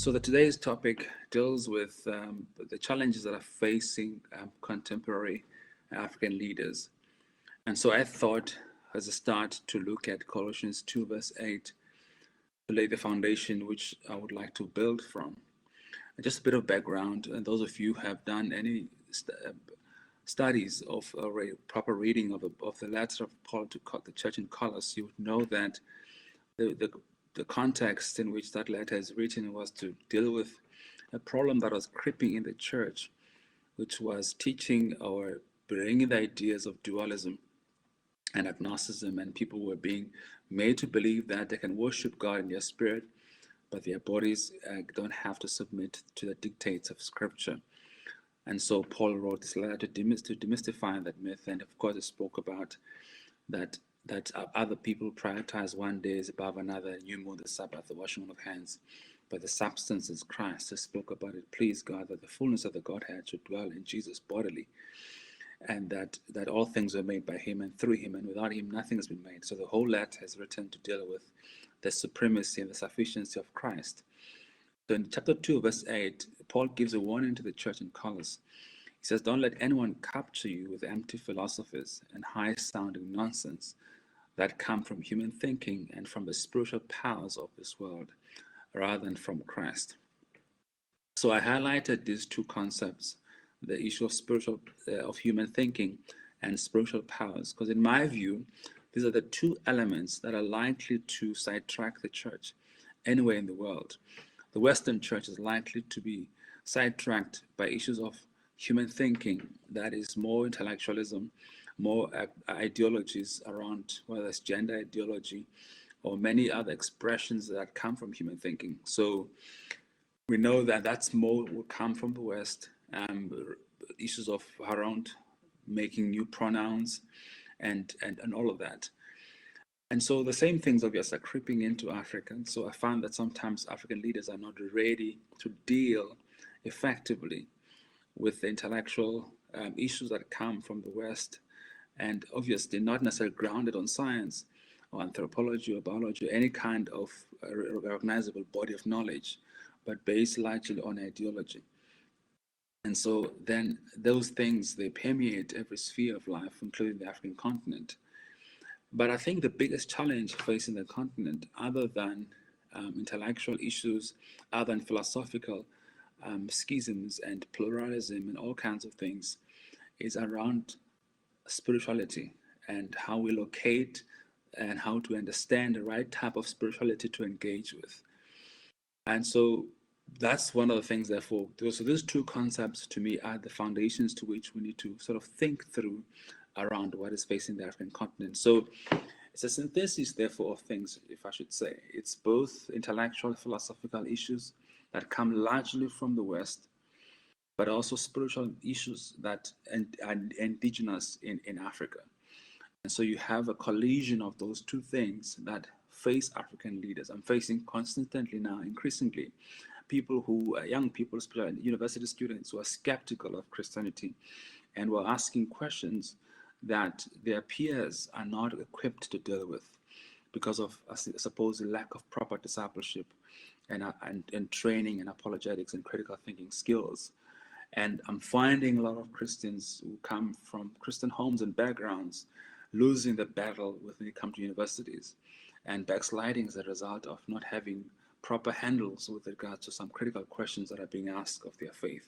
So today's topic deals with the challenges that are facing contemporary African leaders. And so I thought as a start to look at Colossians 2 verse 8 to lay the foundation which I would like to build from. And just a bit of background, and those of you who have done any studies of a proper reading of the letter of Paul to the church in Colossus, you would know that the context in which that letter is written was to deal with a problem that was creeping in the church, which was teaching or bringing the ideas of dualism and agnosticism, and people were being made to believe that they can worship God in their spirit, but their bodies don't have to submit to the dictates of Scripture. And so Paul wrote this letter to demystify that myth, and of course, it spoke about that other people prioritize one day above another, new moon, the Sabbath, the washing of hands. But the substance is Christ. He spoke about it, please God, that the fullness of the Godhead should dwell in Jesus bodily, and that all things were made by him and through him, and without him nothing has been made. So the whole letter is written to deal with the supremacy and the sufficiency of Christ. So in chapter 2, verse 8, Paul gives a warning to the church in Colossus. He says, don't let anyone capture you with empty philosophies and high-sounding nonsense that come from human thinking and from the spiritual powers of this world, rather than from Christ. So I highlighted these two concepts, the issue of human thinking and spiritual powers, because in my view, these are the two elements that are likely to sidetrack the church anywhere in the world. The Western church is likely to be sidetracked by issues of human thinking, that is more intellectualism, more ideologies around whether it's gender ideology or many other expressions that come from human thinking. So we know that that's more will come from the West, issues of around making new pronouns and all of that. And so the same things obviously are creeping into Africa. And so I found that sometimes African leaders are not ready to deal effectively with the intellectual issues that come from the West, and obviously not necessarily grounded on science or anthropology or biology or any kind of recognizable body of knowledge, but based largely on ideology. And so then those things, they permeate every sphere of life, including the African continent. But I think the biggest challenge facing the continent, other than intellectual issues, other than philosophical schisms and pluralism and all kinds of things, is around spirituality and how we locate and how to understand the right type of spirituality to engage with. And so that's one of the things, therefore. So these two concepts to me are the foundations to which we need to sort of think through around what is facing the African continent. So it's a synthesis, therefore, of things, if I should say. It's both intellectual, philosophical issues that come largely from the West, but also spiritual issues that are indigenous in Africa. And so you have a collision of those two things that face African leaders. I'm facing constantly now, increasingly, people who are young people, especially university students, who are skeptical of Christianity and were asking questions that their peers are not equipped to deal with because of, I suppose, the lack of proper discipleship and training and apologetics and critical thinking skills. And I'm finding a lot of Christians who come from Christian homes and backgrounds losing the battle when they come to universities, and backsliding as a result of not having proper handles with regards to some critical questions that are being asked of their faith.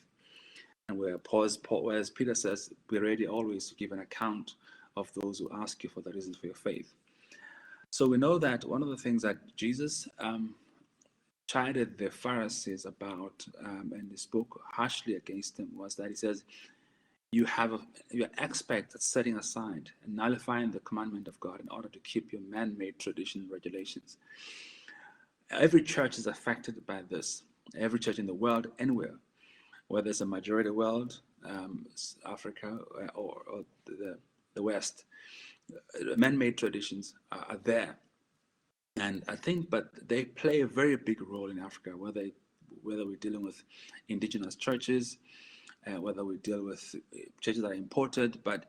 And whereas Peter says, be ready always to give an account of those who ask you for the reasons for your faith. So we know that one of the things that Jesus chided the Pharisees about, and he spoke harshly against them, was that he says, you expect at setting aside and nullifying the commandment of God in order to keep your man-made tradition and regulations. Every church is affected by this. Every church in the world, anywhere, whether it's a majority world, Africa, or the West, man-made traditions are there. And I think, but they play a very big role in Africa, whether we're dealing with indigenous churches, whether we deal with churches that are imported, but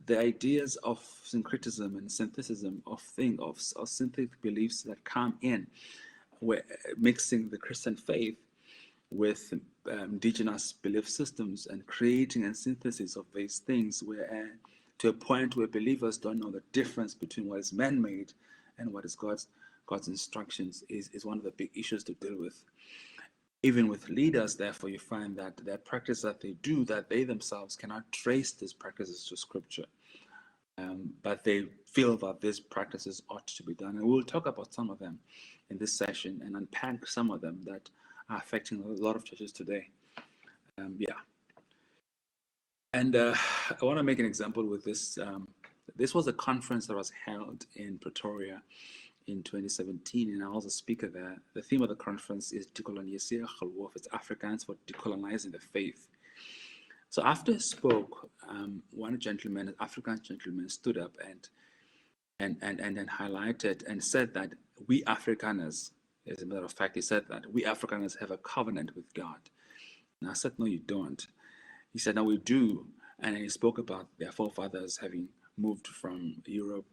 the ideas of syncretism and synthetism of synthetic beliefs that come in, where mixing the Christian faith with indigenous belief systems and creating a synthesis of these things where to a point where believers don't know the difference between what is man-made and what is God's instructions is one of the big issues to deal with. Even with leaders, therefore, you find that their practice that they do, that they themselves cannot trace these practices to Scripture, but they feel that these practices ought to be done. And we'll talk about some of them in this session and unpack some of them that are affecting a lot of churches today. And I want to make an example with this. This was a conference that was held in Pretoria in 2017, and I was a speaker there. The theme of the conference is Afrika Mhlope. It's Afrikaans for decolonizing the faith. So after I spoke, one gentleman, an African gentleman, stood up and then highlighted and said that we Afrikaners, as a matter of fact, he said that we Afrikaners have a covenant with God. And I said, no, you don't. He said, no, we do. And he spoke about their forefathers having moved from Europe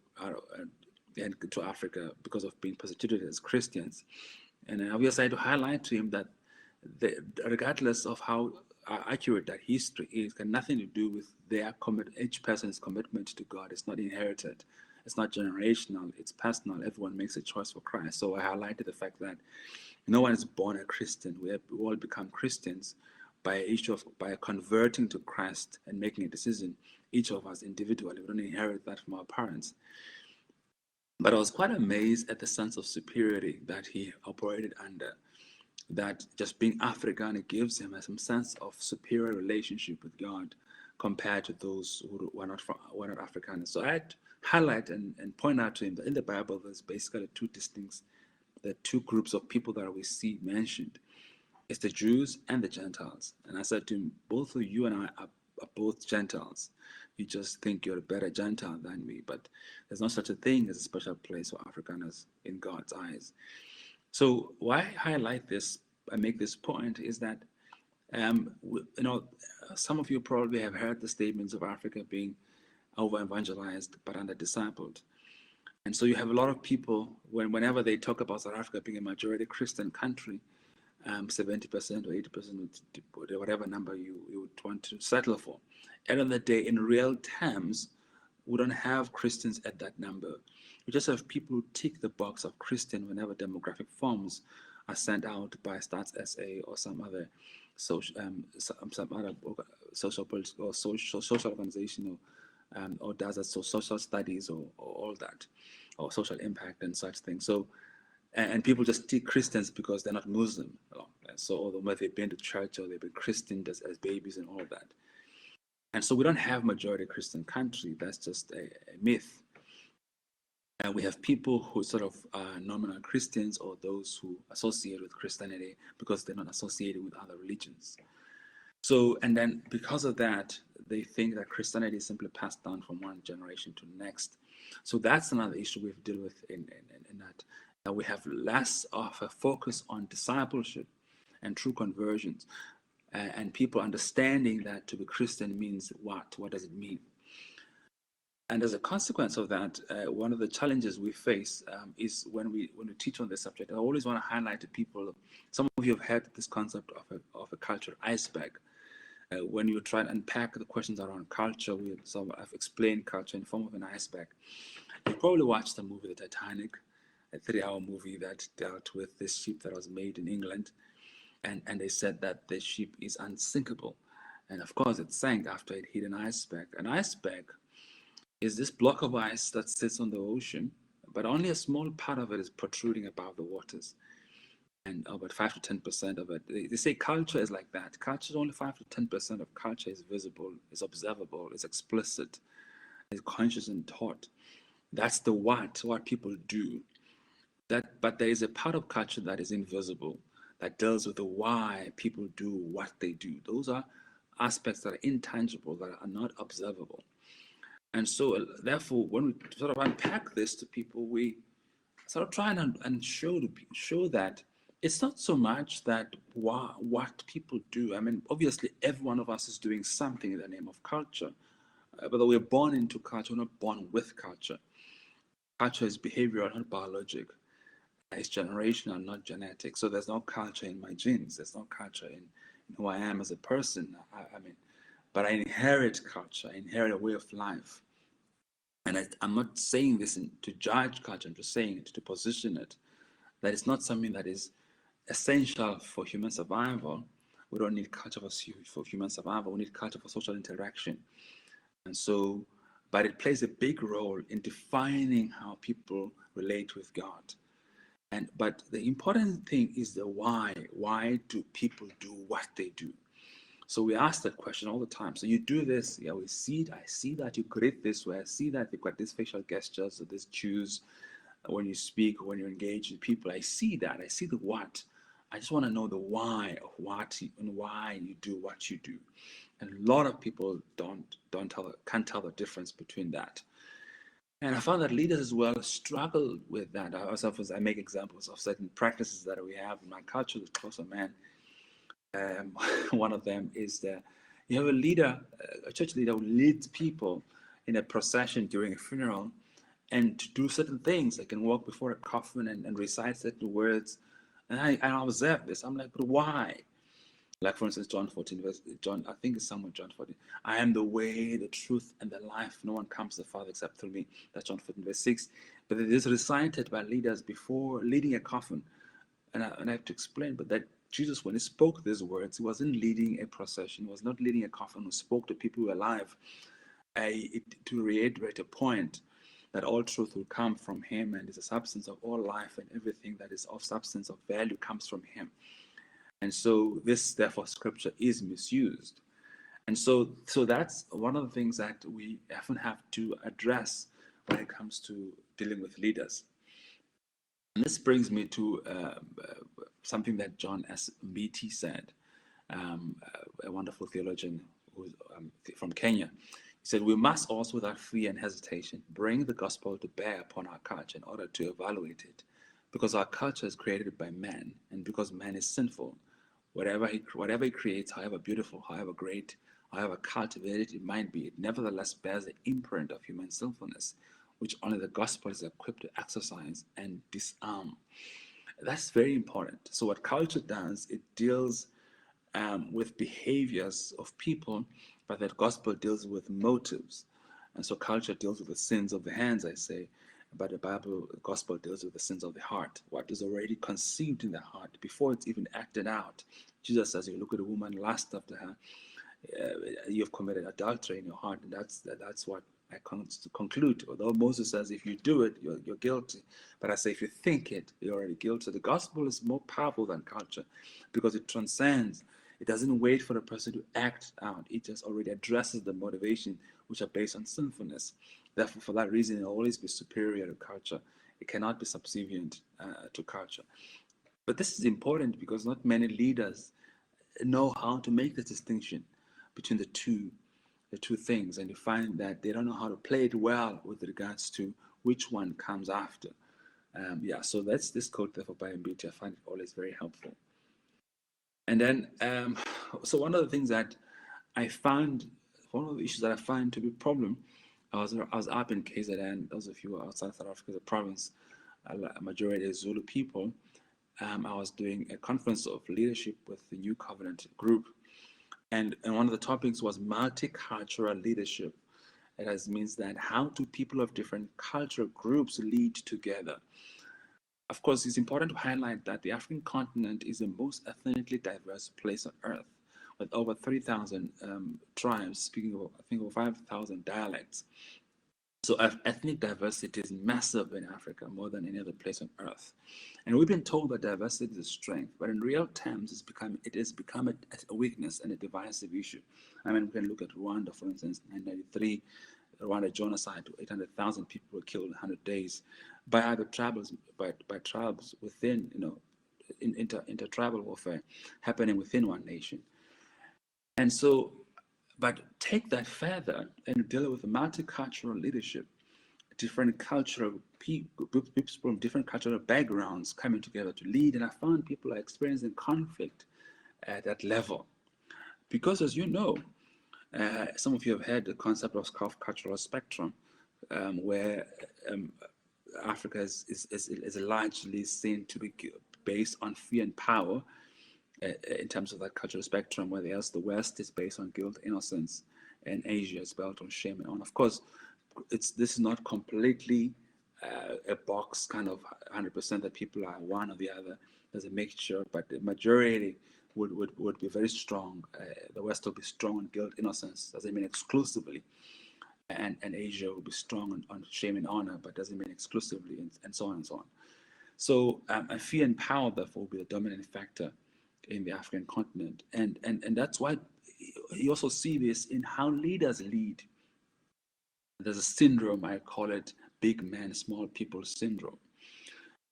and to Africa because of being persecuted as Christians. And obviously I had to highlight to him that regardless of how accurate that history is, it has nothing to do with each person's commitment to God. It's not inherited. It's not generational. It's personal. Everyone makes a choice for Christ. So I highlighted the fact that no one is born a Christian. We all become Christians by converting to Christ and making a decision, each of us individually. We don't inherit that from our parents. But I was quite amazed at the sense of superiority that he operated under, that just being African, it gives him some sense of superior relationship with God compared to those who were not African. So I had to highlight and point out to him that in the Bible, there's basically the two groups of people that we see mentioned. It's the Jews and the Gentiles. And I said to him, both of you and I are both Gentiles. You just think you're a better Gentile than me, but there's no such a thing as a special place for Afrikaners in God's eyes. So why I highlight this, I make this point, is that some of you probably have heard the statements of Africa being over-evangelized but under-discipled. And so you have a lot of people, whenever they talk about South Africa being a majority Christian country, 70% or 80%, whatever number you would want to settle for. End of the day, in real terms, we don't have Christians at that number. We just have people who tick the box of Christian whenever demographic forms are sent out by Stats SA or some other social organization or does that social studies or all that, or social impact and such things. So. And people just take Christians because they're not Muslim. So although they've been to church or they've been Christian as babies and all that. And so we don't have majority Christian country. That's just a myth. And we have people who sort of are nominal Christians or those who associate with Christianity because they're not associated with other religions. So, and then because of that, they think that Christianity is simply passed down from one generation to the next. So that's another issue we have to deal with in that. We have less of a focus on discipleship and true conversions, and people understanding that to be Christian means what? What does it mean? And as a consequence of that, one of the challenges we face is when we teach on this subject. I always want to highlight to people. Some of you have heard this concept of a culture iceberg. When you try and unpack the questions around culture, I've explained culture in the form of an iceberg. You probably watched the movie The Titanic, a 3-hour movie that dealt with this ship that was made in England. And they said that the ship is unsinkable. And of course, it sank after it hit an iceberg. An iceberg is this block of ice that sits on the ocean, but only a small part of it is protruding above the waters. And about 5 to 10% of it, they say culture is like that. Culture is only 5 to 10% of culture is visible, is observable, is explicit, is conscious and taught. That's the what people do. But there is a part of culture that is invisible, that deals with the why people do what they do. Those are aspects that are intangible, that are not observable. And so, therefore, when we sort of unpack this to people, we sort of try and show that it's not so much that what people do. I mean, obviously, every one of us is doing something in the name of culture, but we're born into culture, we're not born with culture. Culture is behavioral, not biologic. It's generational, not genetic. So there's no culture in my genes. There's no culture in who I am as a person. I mean, but I inherit culture. I inherit a way of life. And I'm not saying this to judge culture. I'm just saying it to position it. That it's not something that is essential for human survival. We don't need culture for human survival. We need culture for social interaction. And so, but it plays a big role in defining how people relate with God. But the important thing is the why. Why do people do what they do? So we ask that question all the time. So you do this, yeah, we see it. I see that you greet this way. I see that you've got these facial gestures or these cues when you speak, when you engage with people. I see that. I see the what. I just want to know the why of what and why you do what you do. And a lot of people can't tell the difference between that. And I found that leaders as well struggle with that. I make examples of certain practices that we have in my culture, the closer man. One of them is that you have a leader, a church leader who leads people in a procession during a funeral and to do certain things. They can walk before a coffin and recite certain words. And I observe this. I'm like, but why? Like, for instance, I think it's somewhere John 14. I am the way, the truth, and the life. No one comes to the Father except through me. That's John 14, verse 6. But it is recited by leaders before leading a coffin. And I have to explain, but that Jesus, when he spoke these words, he wasn't leading a procession. He was not leading a coffin. He spoke to people who were alive to reiterate a point that all truth will come from him and is the substance of all life, and everything that is of substance of value comes from him. And so this, therefore, scripture is misused. And so that's one of the things that we often have to address when it comes to dealing with leaders. And this brings me to something that John S. Mbiti said, a wonderful theologian who's from Kenya. He said, we must also, without fear and hesitation, bring the gospel to bear upon our culture in order to evaluate it. Because our culture is created by man, and because man is sinful, whatever he creates, however beautiful, however great, however cultivated it might be, it nevertheless bears the imprint of human sinfulness, which only the gospel is equipped to exercise and disarm. That's very important. So what culture does, it deals with behaviors of people, but that gospel deals with motives. And so culture deals with the sins of the hands, I say, but the gospel deals with the sins of the heart, what is already conceived in the heart before it's even acted out. Jesus says, you look at a woman, lust after her, you've committed adultery in your heart, and that's what I conclude. Although Moses says, if you do it, you're guilty. But I say, if you think it, you're already guilty. So the gospel is more powerful than culture because it transcends. It doesn't wait for the person to act out. It just already addresses the motivation which are based on sinfulness. Therefore, for that reason, it will always be superior to culture. It cannot be subservient to culture. But this is important because not many leaders know how to make the distinction between the two things, and you find that they don't know how to play it well with regards to which one comes after. So that's this quote therefore by Mbiti. I find it always very helpful. And then, so one of the things that I found, one of the issues that I find to be a problem, I was up in KZN. Those of you who are outside South Africa, the province, a majority is Zulu people. I was doing a conference of leadership with the New Covenant group. And one of the topics was multicultural leadership. It means that how do people of different cultural groups lead together? Of course, it's important to highlight that the African continent is the most ethnically diverse place on earth, with over 3,000 tribes speaking of, I think, over 5,000 dialects. So ethnic diversity is massive in Africa, more than any other place on earth. And we've been told that diversity is a strength, but in real terms, it has become a weakness and a divisive issue. I mean, we can look at Rwanda, for instance, 1993, Rwanda genocide, 800,000 people were killed in 100 days by other tribes, by tribes within, intertribal warfare happening within one nation. And so, but take that further and deal with multicultural leadership, different cultural people from different cultural backgrounds coming together to lead. And I found people are experiencing conflict at that level. Because as you know, some of you have heard the concept of cultural spectrum, where Africa is largely seen to be based on fear and power in terms of that cultural spectrum, whereas the West is based on guilt, innocence, and Asia is built on shame and honor. Of course, this is not completely a box kind of 100% that people are one or the other. There's a mixture, but the majority would be very strong. The West will be strong on guilt, innocence, doesn't mean exclusively. And Asia will be strong on shame and honor, but doesn't mean exclusively, and so on and so on. So fear and power, therefore, will be the dominant factor in the African continent. And that's why you also see this in how leaders lead. There's a syndrome, I call it big man, small people syndrome,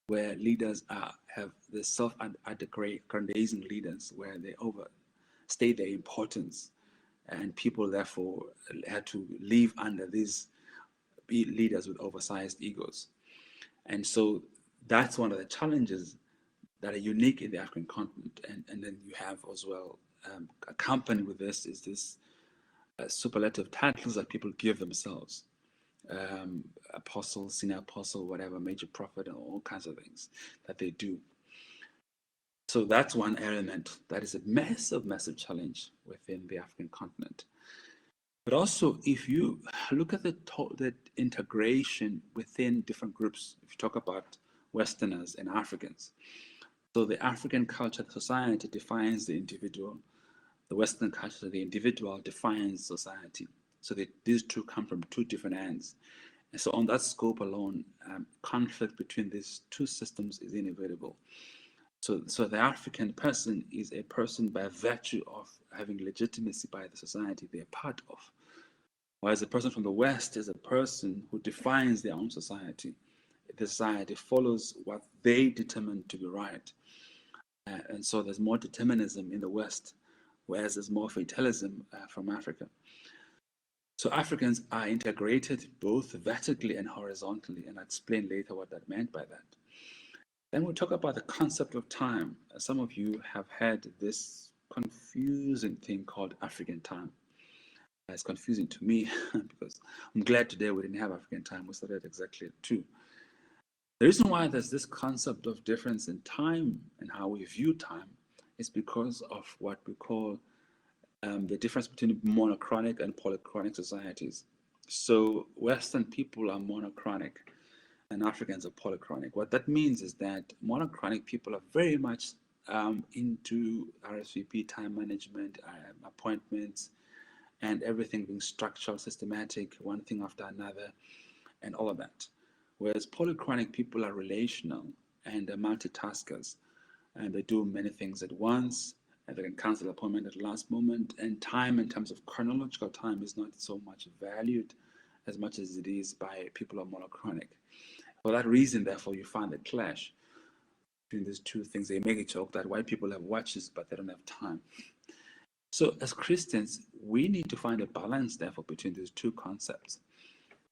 where leaders have the self-aggrandizing leaders, where they overstate their importance, and people therefore had to live under these leaders with oversized egos. And so that's one of the challenges that are unique in the African continent. And then you have as well, accompanied with this is this superlative titles that people give themselves. Apostle, senior apostle, whatever, major prophet, and all kinds of things that they do. So that's one element that is a massive, massive challenge within the African continent. But also, if you look at the integration within different groups, if you talk about Westerners and Africans, so the African culture, the society defines the individual. The Western culture, the individual defines society. So these two come from two different ends. And so on that scope alone, conflict between these two systems is inevitable. So the African person is a person by virtue of having legitimacy by the society they're part of. Whereas the person from the West is a person who defines their own society. The society follows what they determine to be right. And so there's more determinism in the West, whereas there's more fatalism from Africa. So Africans are integrated both vertically and horizontally, and I'll explain later what that meant by that. Then we'll talk about the concept of time. Some of you have had this confusing thing called African time. It's confusing to me because I'm glad today we didn't have African time. We started exactly at 2. The reason why there's this concept of difference in time and how we view time is because of what we call the difference between monochronic and polychronic societies. So Western people are monochronic and Africans are polychronic. What that means is that monochronic people are very much into RSVP, time management, appointments, and everything being structural, systematic, one thing after another, and all of that. Whereas polychronic people are relational and multitaskers, and they do many things at once, and they can cancel an appointment at the last moment. And time, in terms of chronological time, is not so much valued as much as it is by people who are monochronic. For that reason, therefore, you find a clash between these two things. They make a joke that white people have watches, but they don't have time. So as Christians, we need to find a balance, therefore, between these two concepts.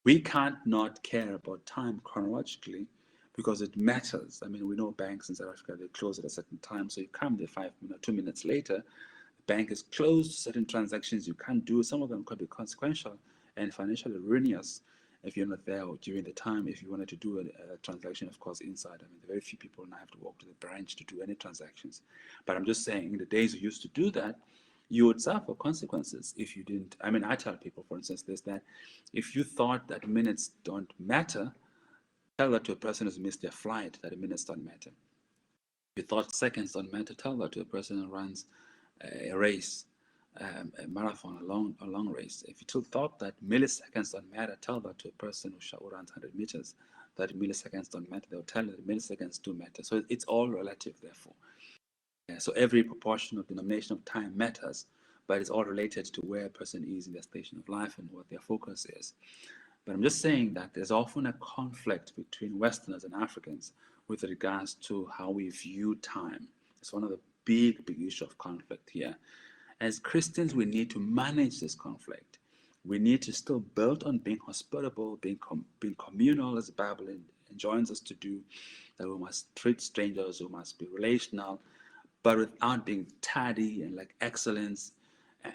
We can't not care about time chronologically because it matters. I mean, we know banks in South Africa, they close at a certain time. So you come there 2 minutes later, the bank is closed, certain transactions you can't do. Some of them could be consequential and financially ruinous if you're not there or during the time. If you wanted to do a transaction, of course, inside. I mean, very few people now have to walk to the branch to do any transactions. But I'm just saying, in the days we used to do that, you would suffer consequences if you didn't. I mean, I tell people, for instance, this, that if you thought that minutes don't matter, tell that to a person who's missed their flight, that the minutes don't matter. If you thought seconds don't matter, tell that to a person who runs a race, a marathon, a long race. If you thought that milliseconds don't matter, tell that to a person who runs 100 meters, that milliseconds don't matter. They'll tell you that milliseconds do matter. So it's all relative, therefore. So every proportion of denomination of time matters, but it's all related to where a person is in their station of life and what their focus is. But I'm just saying that there's often a conflict between Westerners and Africans with regards to how we view time. It's one of the big issues of conflict here. As Christians, we need to manage this conflict. We need to still build on being hospitable, being communal, as the Bible enjoins us to do, that we must treat strangers, we must be relational, but without being tardy and like excellence,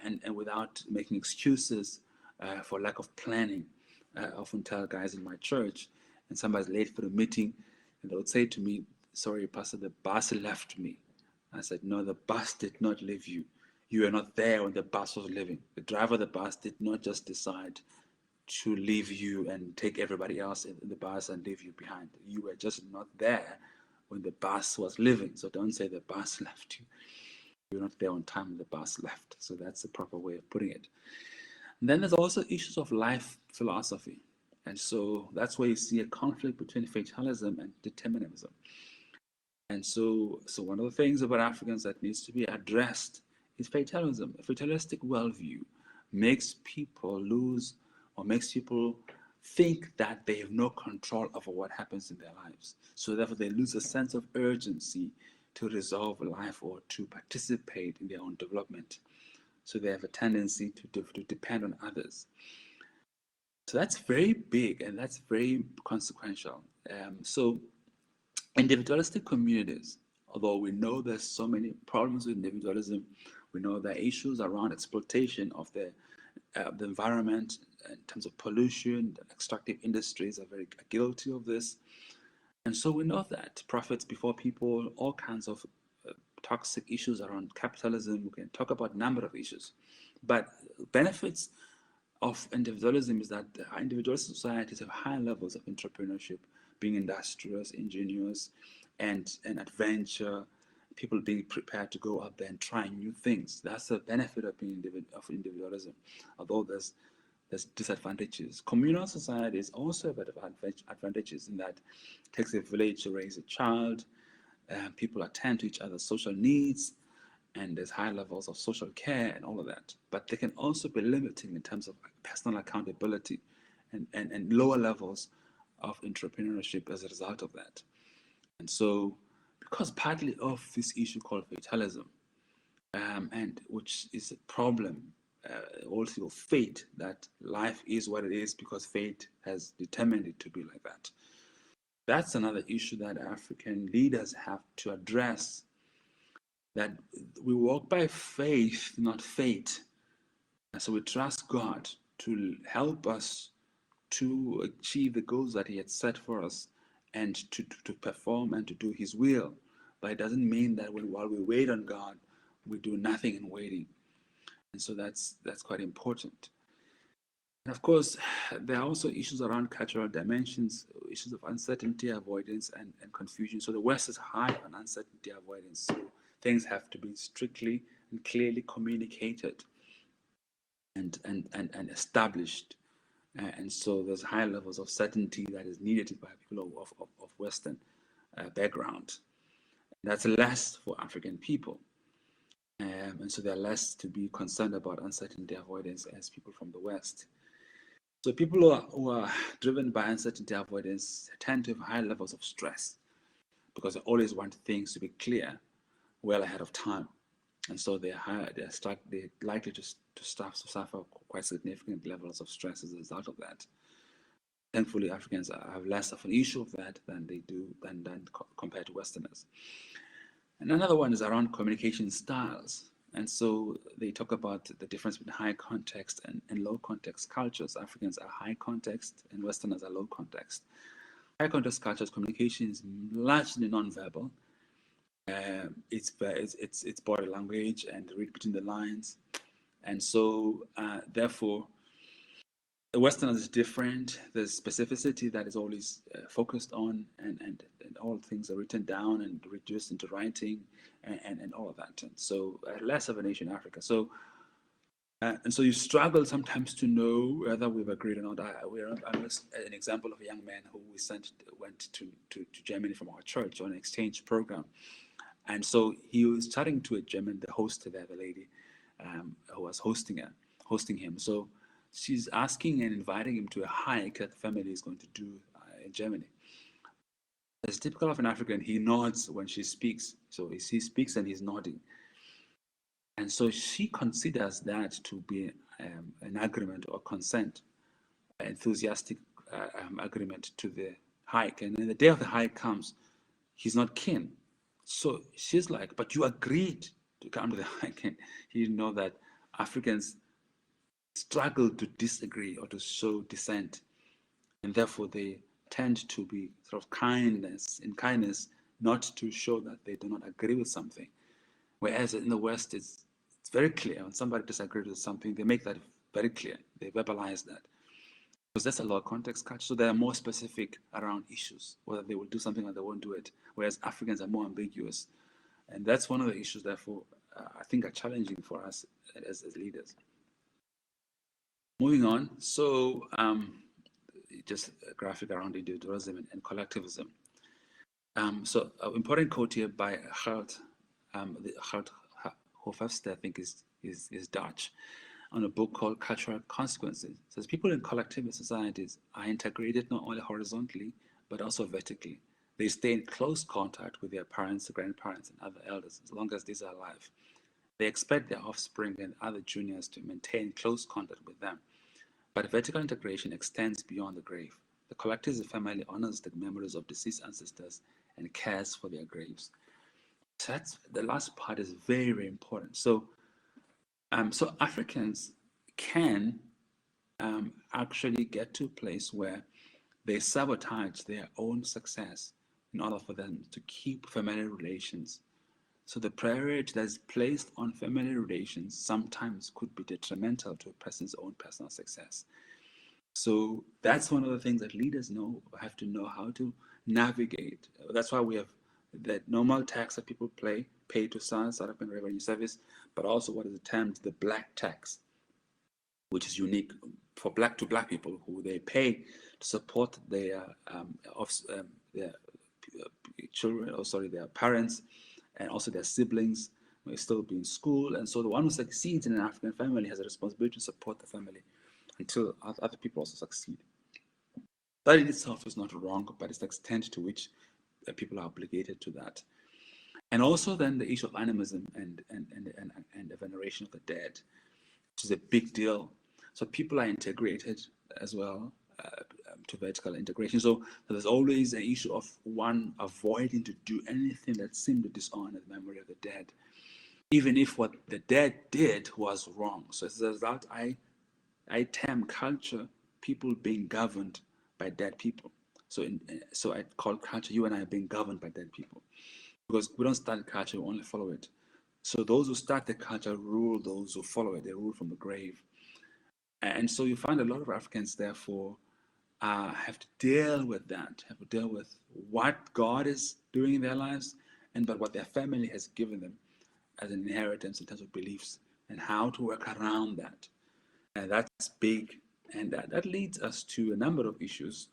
and without making excuses for lack of planning. I often tell guys in my church, and somebody's late for a meeting, and they would say to me, "Sorry, Pastor, the bus left me." I said, "No, the bus did not leave you. You were not there when the bus was leaving. The driver of the bus did not just decide to leave you and take everybody else in the bus and leave you behind. You were just not there when the bus was leaving. So don't say the bus left you. You were not there on time when the bus left." So that's the proper way of putting it. And then there's also issues of life philosophy. And so that's where you see a conflict between fatalism and determinism. And so one of the things about Africans that needs to be addressed is fatalism. A fatalistic worldview makes people lose, or makes people think that they have no control over what happens in their lives. So therefore they lose a sense of urgency to resolve life or to participate in their own development. So they have a tendency to depend on others. So that's very big and that's very consequential. So individualistic communities, although we know there's so many problems with individualism, we know there are issues around exploitation of the environment in terms of pollution. Extractive industries are very guilty of this. And so we know that profits before people, all kinds of toxic issues around capitalism. We can talk about a number of issues. But benefits of individualism is that individualist societies have high levels of entrepreneurship, being industrious, ingenious, and adventure, people being prepared to go out there and try new things. That's the benefit of being of individualism, although there's disadvantages. Communal societies also have advantages in that it takes a village to raise a child, people attend to each other's social needs, and there's high levels of social care and all of that. But they can also be limiting in terms of personal accountability and lower levels of entrepreneurship as a result of that. And so, because partly of this issue called fatalism, and which is a problem also of fate, that life is what it is because fate has determined it to be like that. That's another issue that African leaders have to address, that we walk by faith, not fate. And so we trust God to help us to achieve the goals that He had set for us and to perform and to do His will. But it doesn't mean that while we wait on God, we do nothing in waiting. And so that's quite important. And of course, there are also issues around cultural dimensions, issues of uncertainty, avoidance, and confusion. So the West is high on uncertainty avoidance. So things have to be strictly and clearly communicated and established. And so there's high levels of certainty that is needed by people of Western background. That's less for African people. And so they're less to be concerned about uncertainty avoidance as people from the West. So people who are driven by uncertainty avoidance tend to have high levels of stress because they always want things to be clear well ahead of time. And so they're likely to suffer quite significant levels of stress as a result of that. Thankfully, Africans have less of an issue of that than they do than compared to Westerners. And another one is around communication styles. And so they talk about the difference between high context and low context cultures. Africans are high context and Westerners are low context. High context cultures, communication is largely nonverbal. It's body language and read between the lines. And so therefore, the Westerners is different. There's specificity that is always focused on, and all things are written down and reduced into writing, and all of that. And so less of an issue in Africa. So and so you struggle sometimes to know whether we've agreed or not. I'm an example of a young man who went to Germany from our church on an exchange program, and so he was chatting to the host there, the lady who was hosting him. So she's asking and inviting him to a hike that the family is going to do in Germany. As typical of an African, he nods when she speaks. So he speaks and he's nodding. And so she considers that to be an agreement or consent, enthusiastic agreement to the hike. And then the day of the hike comes, he's not keen. So she's like, but you agreed to come to the hike. And you know that Africans struggle to disagree or to show dissent, and therefore they tend to be sort of kindness, not to show that they do not agree with something. Whereas in the West, it's very clear. When somebody disagrees with something, they make that very clear. They verbalize that. Because that's a lot of context culture. So they are more specific around issues, whether they will do something or they won't do it. Whereas Africans are more ambiguous. And that's one of the issues, therefore, I think are challenging for us as leaders. Moving on. So just a graphic around individualism and collectivism. So an important quote here by Gert Hofstede, I think is Dutch, on a book called Cultural Consequences. It says people in collectivist societies are integrated not only horizontally, but also vertically. They stay in close contact with their parents, grandparents, and other elders as long as these are alive. They expect their offspring and other juniors to maintain close contact with them. But vertical integration extends beyond the grave. The collectivist family honors the memories of deceased ancestors and cares for their graves. So that's the last part is very, very important. So Africans can actually get to a place where they sabotage their own success in order for them to keep family relations. So the priority that is placed on family relations sometimes could be detrimental to a person's own personal success. So that's one of the things that leaders have to know how to navigate. That's why we have that normal tax that people pay to South African Revenue Service, but also what is termed the black tax, which is unique for black people who they pay to support their children, their parents, and also their siblings may still be in school. And so the one who succeeds in an African family has a responsibility to support the family until other people also succeed. That in itself is not wrong, but it's the extent to which people are obligated to that. And also then the issue of animism and the veneration of the dead, which is a big deal. So people are integrated as well to vertical integration. So there's always an issue of one avoiding to do anything that seemed to dishonor the memory of the dead, even if what the dead did was wrong. So as a result, I term culture people being governed by dead people. So I call culture you and I being governed by dead people, because we don't start culture, we only follow it. So those who start the culture rule those who follow it. They rule from the grave. And so you find a lot of Africans, therefore, have to deal with that, have to deal with what God is doing in their lives, but what their family has given them as an inheritance in terms of beliefs, and how to work around that. And that's big. And that leads us to a number of issues.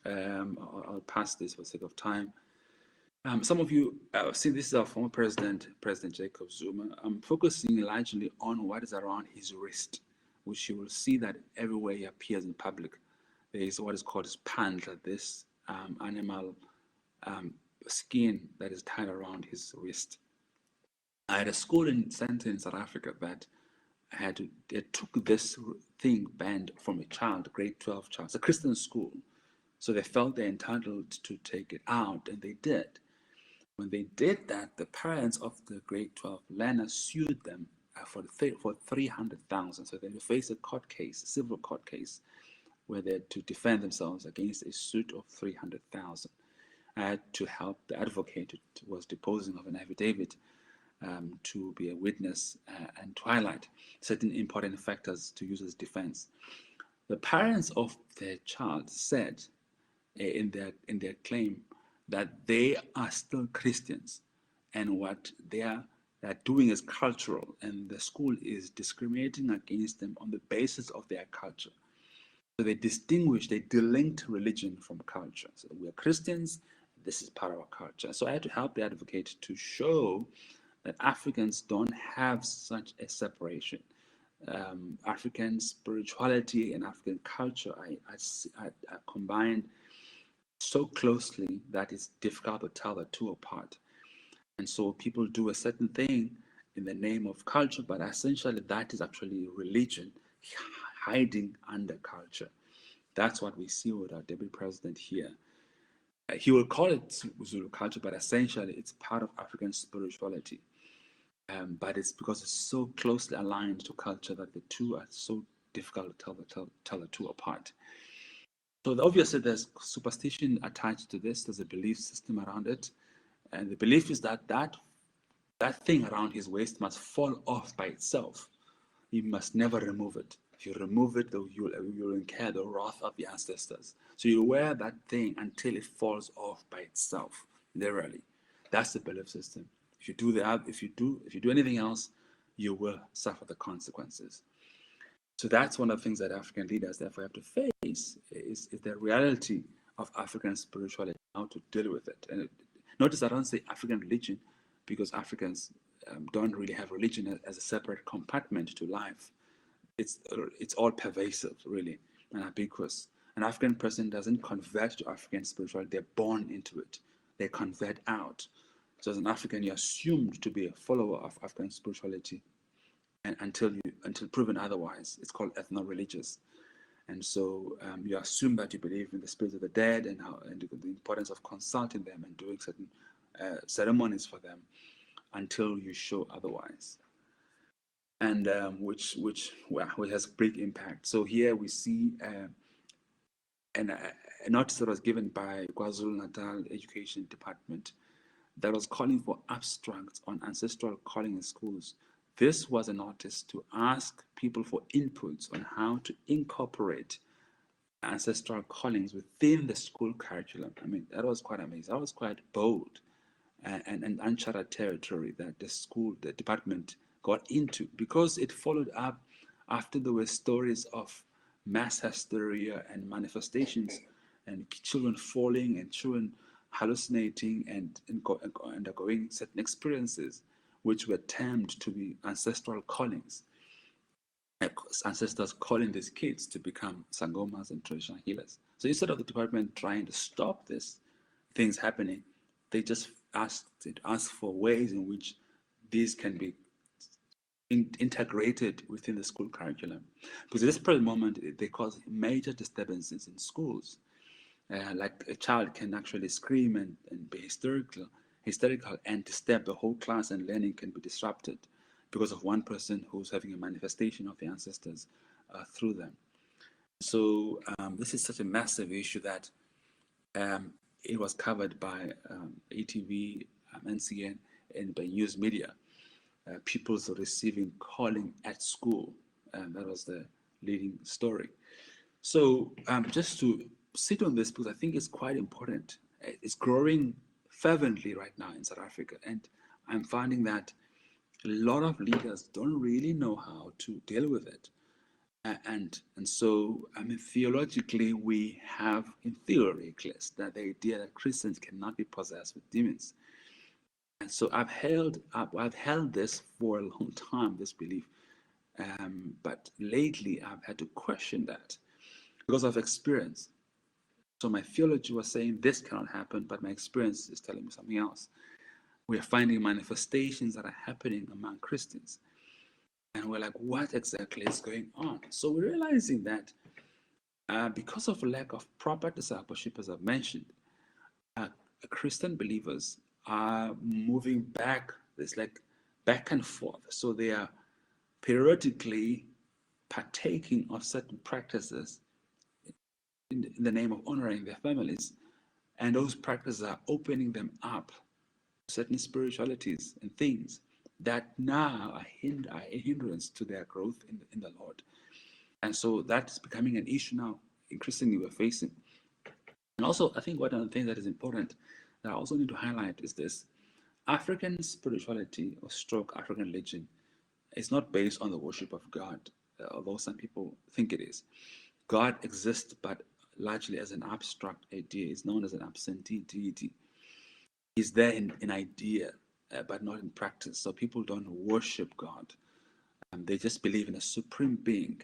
I'll pass this for the sake of time. Some of you see this is our former president, President Jacob Zuma. I'm focusing largely on what is around his wrist, which you will see that everywhere he appears in public, there is what is called his pandla, this animal skin that is tied around his wrist. I had a school center in South Africa that they took this thing banned from a child, grade 12 child. It's a Christian school. So they felt they're entitled to take it out, and they did. When they did that, the parents of the grade 12 learner sued them for 300,000. So they faced a court case, a civil court case, where they had to defend themselves against a suit of 300,000. I had to help the advocate who was deposing of an affidavit to be a witness and to highlight certain important factors to use as defense. The parents of their child said in their claim that they are still Christians, and what they are doing is cultural, and the school is discriminating against them on the basis of their culture. So they delinked religion from culture. So we are Christians, this is part of our culture. So I had to help the advocate to show that Africans don't have such a separation. African spirituality and African culture are combined so closely that it's difficult to tell the two apart. And so people do a certain thing in the name of culture, but essentially that is actually religion hiding under culture. That's what we see with our deputy president here. He will call it Zulu culture, but essentially it's part of African spirituality. But it's because it's so closely aligned to culture that the two are so difficult to tell the two apart. So obviously there's superstition attached to this. There's a belief system around it. And the belief is that that thing around his waist must fall off by itself. You must never remove it. If you remove it, you'll incur the wrath of the ancestors. So you wear that thing until it falls off by itself, literally. That's the belief system. If you do anything else, you will suffer the consequences. So that's one of the things that African leaders therefore have to face is the reality of African spirituality, how to deal with it. And notice I don't say African religion because Africans don't really have religion as a separate compartment to life. It's all pervasive, really, and ambiguous. An African person doesn't convert to African spirituality; they're born into it. They convert out. So as an African, you're assumed to be a follower of African spirituality, and until proven otherwise, it's called ethno-religious. And so you assume that you believe in the spirits of the dead and the importance of consulting them and doing certain ceremonies for them until you show otherwise. And which has great impact. So here we see a notice that was given by KwaZulu-Natal Education Department that was calling for abstracts on ancestral calling in schools. This was a notice to ask people for inputs on how to incorporate ancestral callings within the school curriculum. I mean, that was quite amazing. That was quite bold and uncharted territory that the department got into, because it followed up after there were stories of mass hysteria and manifestations and children falling and children hallucinating and undergoing certain experiences which were termed to be ancestral callings. Ancestors calling these kids to become sangomas and traditional healers. So instead of the department trying to stop these things happening, they just asked for ways in which these can be integrated within the school curriculum. Because at this present moment, they cause major disturbances in schools. Like a child can actually scream and be hysterical and disturb the whole class, and learning can be disrupted because of one person who's having a manifestation of the ancestors through them. So this is such a massive issue that it was covered by ATV, NCN, and by news media. Pupils receiving calling at school. That was the leading story. So just to sit on this, because I think it's quite important. It's growing fervently right now in South Africa, and I'm finding that a lot of leaders don't really know how to deal with it. And so, I mean, theologically, we have, in theory, at least, that the idea that Christians cannot be possessed with demons. And so I've held this for a long time, this belief. But lately, I've had to question that because of experience. So my theology was saying this cannot happen, but my experience is telling me something else. We are finding manifestations that are happening among Christians. And we're like, what exactly is going on? So we're realizing that because of lack of proper discipleship, as I've mentioned, Christian believers are moving back. It's like back and forth. So they are periodically partaking of certain practices in the name of honoring their families. And those practices are opening them up to certain spiritualities and things that now are a hindrance to their growth in the Lord. And so that's becoming an issue now, increasingly we're facing. And also, I think one of the things that is important that I also need to highlight is this. African spirituality or stroke African religion is not based on the worship of God, although some people think it is. God exists, but largely as an abstract idea. It's known as an absentee deity. He's there in idea, but not in practice. So people don't worship God. They just believe in a supreme being.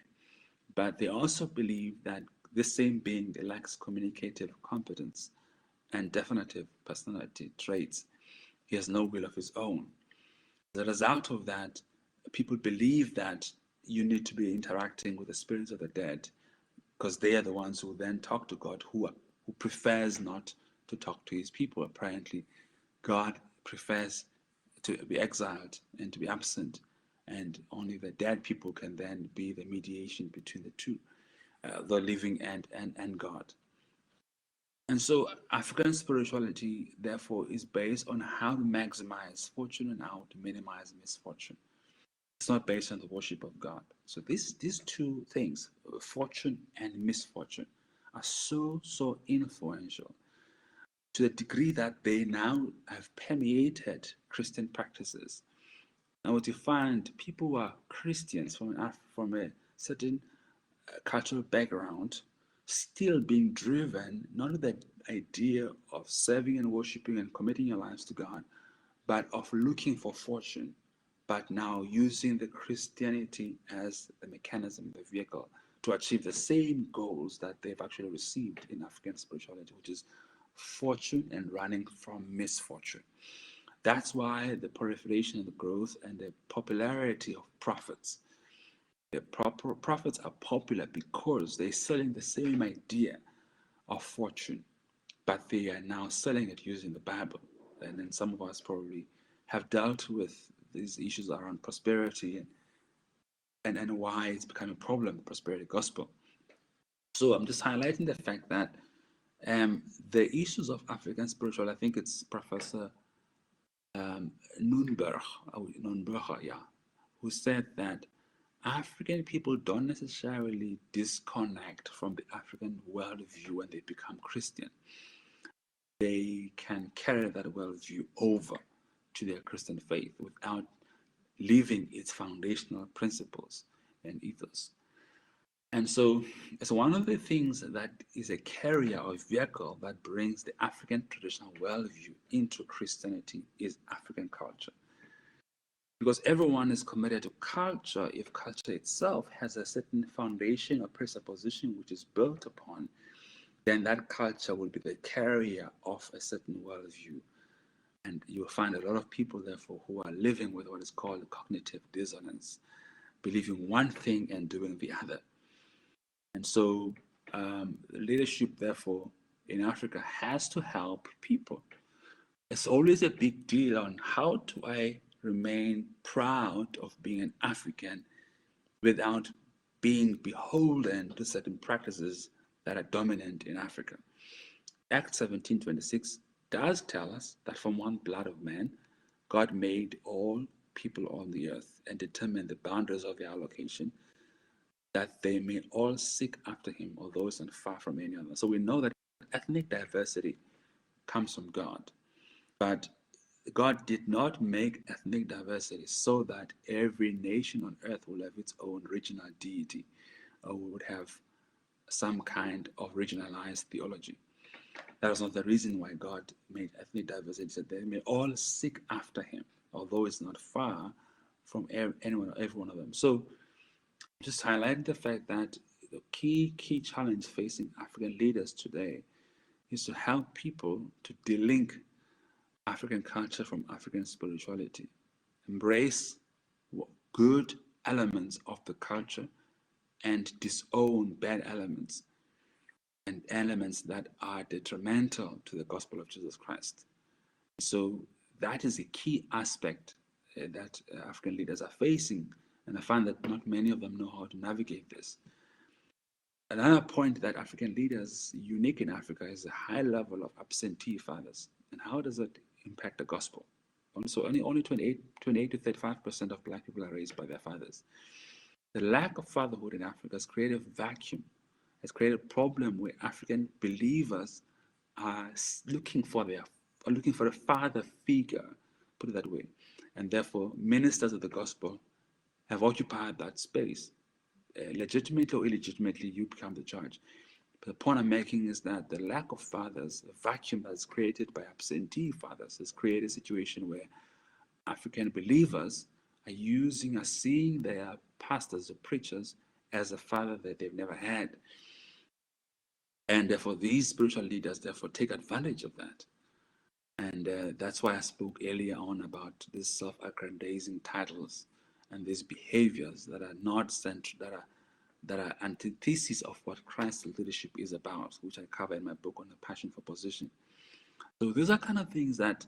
But they also believe that this same being lacks communicative competence and definitive personality traits. He has no will of his own. As a result of that, people believe that you need to be interacting with the spirits of the dead, because they are the ones who then talk to God, who prefers not to talk to his people. Apparently, God prefers to be exiled and to be absent, and only the dead people can then be the mediation between the two, the living and God. And so African spirituality, therefore, is based on how to maximize fortune and how to minimize misfortune. It's not based on the worship of God. So these two things, fortune and misfortune, are so influential to the degree that they now have permeated Christian practices. Now, what you find, people who are Christians from a certain cultural background still being driven not with the idea of serving and worshiping and committing your lives to God, but of looking for fortune, but now using the Christianity as the mechanism, the vehicle to achieve the same goals that they've actually received in African spirituality, which is fortune and running from misfortune. That's why the proliferation and the growth and the popularity of prophets. The prophets are popular because they're selling the same idea of fortune, but they are now selling it using the Bible. And then some of us probably have dealt with these issues around prosperity and why it's become a problem, the prosperity gospel. So I'm just highlighting the fact that the issues of African spiritual, I think it's Professor Nunberger, yeah, who said that African people don't necessarily disconnect from the African worldview when they become Christian. They can carry that worldview over to their Christian faith without leaving its foundational principles and ethos. And so it's one of the things that is a carrier or vehicle that brings the African traditional worldview into Christianity is African culture. Because everyone is committed to culture if culture itself has a certain foundation or presupposition which is built upon, then that culture will be the carrier of a certain worldview. And you'll find a lot of people, therefore, who are living with what is called cognitive dissonance, believing one thing and doing the other. And so leadership, therefore, in Africa has to help people. It's always a big deal on how do I remain proud of being an African without being beholden to certain practices that are dominant in Africa. Acts 17:26 does tell us that from one blood of man, God made all people on the earth and determined the boundaries of their allocation, that they may all seek after him, although it's not far from any other. So we know that ethnic diversity comes from God. But God did not make ethnic diversity so that every nation on earth will have its own regional deity or would have some kind of regionalized theology. That was not the reason why God made ethnic diversity. He said they may all seek after him, although it's not far from every one of them. So just highlighting the fact that the key challenge facing African leaders today is to help people to delink African culture from African spirituality, embrace good elements of the culture and disown bad elements and elements that are detrimental to the gospel of Jesus Christ. So that is a key aspect that African leaders are facing, and I find that not many of them know how to navigate this. Another point that African leaders, unique in Africa, is a high level of absentee fathers. And how does it impact the gospel? So only 28 to 35% of black people are raised by their fathers. The lack of fatherhood in Africa has created a vacuum, has created a problem where African believers are looking for a father figure, put it that way. And therefore, ministers of the gospel have occupied that space. Legitimately or illegitimately, you become the judge. But the point I'm making is that the lack of fathers, the vacuum that's created by absentee fathers, has created a situation where African believers are seeing their pastors or preachers as a father that they've never had. And therefore, these spiritual leaders, therefore, take advantage of that. And that's why I spoke earlier on about these self-aggrandizing titles and these behaviors that are not central, that are antithesis of what Christ's leadership is about, which I cover in my book on the passion for position. So these are kind of things that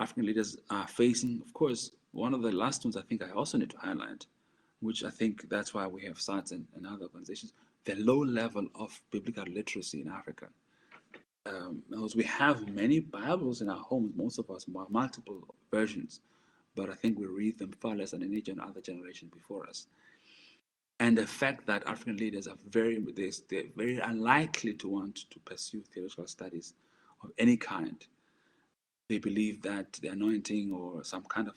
African leaders are facing. Of course, one of the last ones I think I also need to highlight, which I think that's why we have SARTS and other organizations, the low level of biblical literacy in Africa. because we have many Bibles in our homes, most of us, multiple versions, but I think we read them far less than any other generation before us. And the fact that African leaders are they're very unlikely to want to pursue theological studies of any kind. They believe that the anointing or some kind of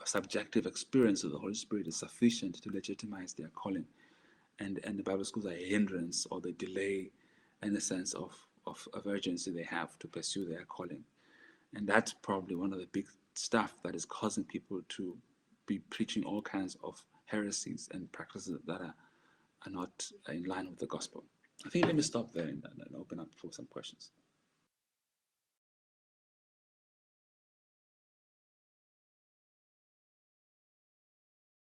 subjective experience of the Holy Spirit is sufficient to legitimize their calling. And the Bible schools are a hindrance, or they delay in the sense of urgency they have to pursue their calling. And that's probably one of the big stuff that is causing people to be preaching all kinds of heresies and practices that are not in line with the gospel. I think let me stop there and open up for some questions.